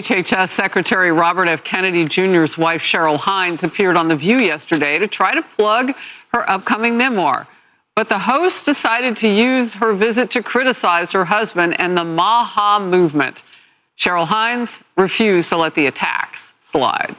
HHS Secretary Robert F. Kennedy Jr.'s wife, Cheryl Hines, appeared on The View yesterday to try to plug her upcoming memoir. But the host decided to use her visit to criticize her husband and the Maha movement. Cheryl Hines refused to let the attacks slide.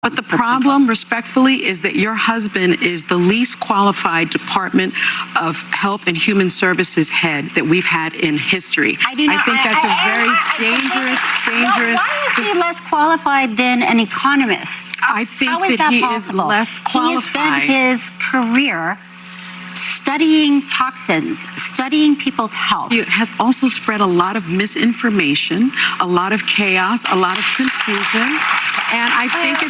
But the problem, respectfully, is that your husband is the least qualified Department of Health and Human Services head that we've had in history. I think that's a very dangerous. Why is he less qualified than an economist? I think that he is less qualified. He has spent his career studying toxins, studying people's health. He has also spread a lot of misinformation, a lot of chaos, a lot of confusion. And I think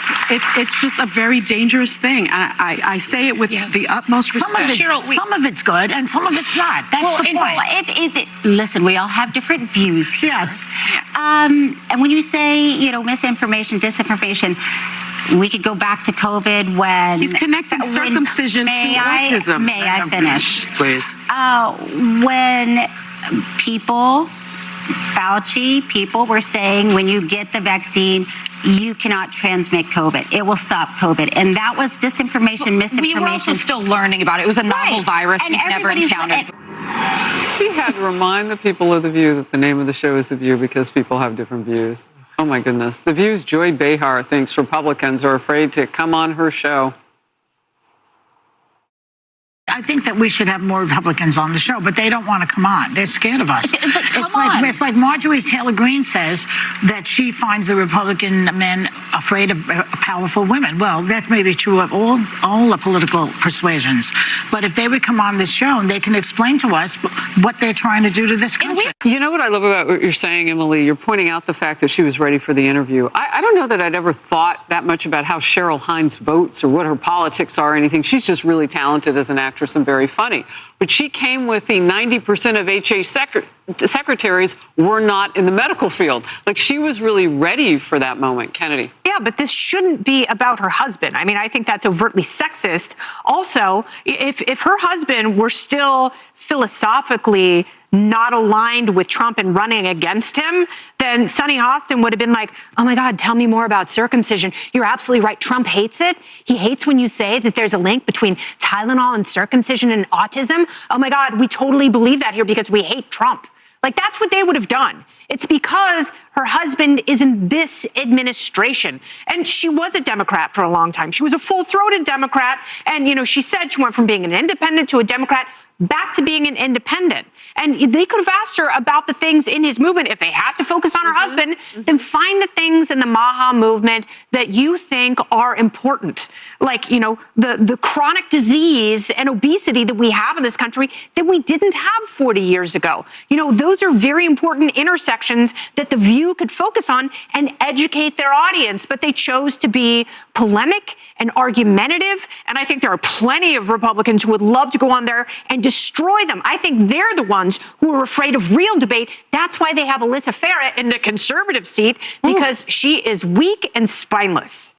it's just a very dangerous thing. I say it with the utmost respect. Some of it's good and some of it's not. That's the point. Listen, we all have different views here. Yes. And when you say, misinformation, disinformation, we could go back to COVID when... He's connecting circumcision to autism. May I finish? Please. When people, Fauci, people were saying when you get the vaccine, you cannot transmit COVID. It will stop COVID. And that was disinformation, misinformation. We were also still learning about it. It was a novel virus we've never encountered. She had to remind the people of The View that the name of the show is The View because people have different views. Oh, my goodness. The View's Joy Behar thinks Republicans are afraid to come on her show. I think that we should have more Republicans on the show, but they don't want to come on. They're scared of us. It's like Marjorie Taylor Greene says that she finds the Republican men afraid of powerful women. Well, that may be true of all the political persuasions. But if they would come on this show and they can explain to us what they're trying to do to this country. You know what I love about what you're saying, Emily? You're pointing out the fact that she was ready for the interview. I don't know that I'd ever thought that much about how Cheryl Hines votes or what her politics are or anything. She's just really talented as an actress and very funny. But she came with the 90% of HA secretaries were not in the medical field. Like, she was really ready for that moment. Kennedy. Yeah, but this shouldn't be about her husband. I mean, I think that's overtly sexist. Also, if her husband were still philosophically not aligned with Trump and running against him, then Sonny Austin would have been like, oh my God, tell me more about circumcision. You're absolutely right. Trump hates it. He hates when you say that there's a link between Tylenol and circumcision and autism. Oh my God, we totally believe that here because we hate Trump. Like, that's what they would have done. It's because her husband is in this administration. And she was a Democrat for a long time. She was a full-throated Democrat. And, she said she went from being an independent to a Democrat back to being an independent. And they could have asked her about the things in his movement. If they have to focus on her husband, then find the things in the Maha movement that you think are important. Like, the chronic disease and obesity that we have in this country that we didn't have 40 years ago. Those are very important intersections that The View could focus on and educate their audience. But they chose to be polemic and argumentative. And I think there are plenty of Republicans who would love to go on there and destroy them. I think they're the ones who are afraid of real debate. That's why they have Alyssa Farah in the conservative seat, because she is weak and spineless.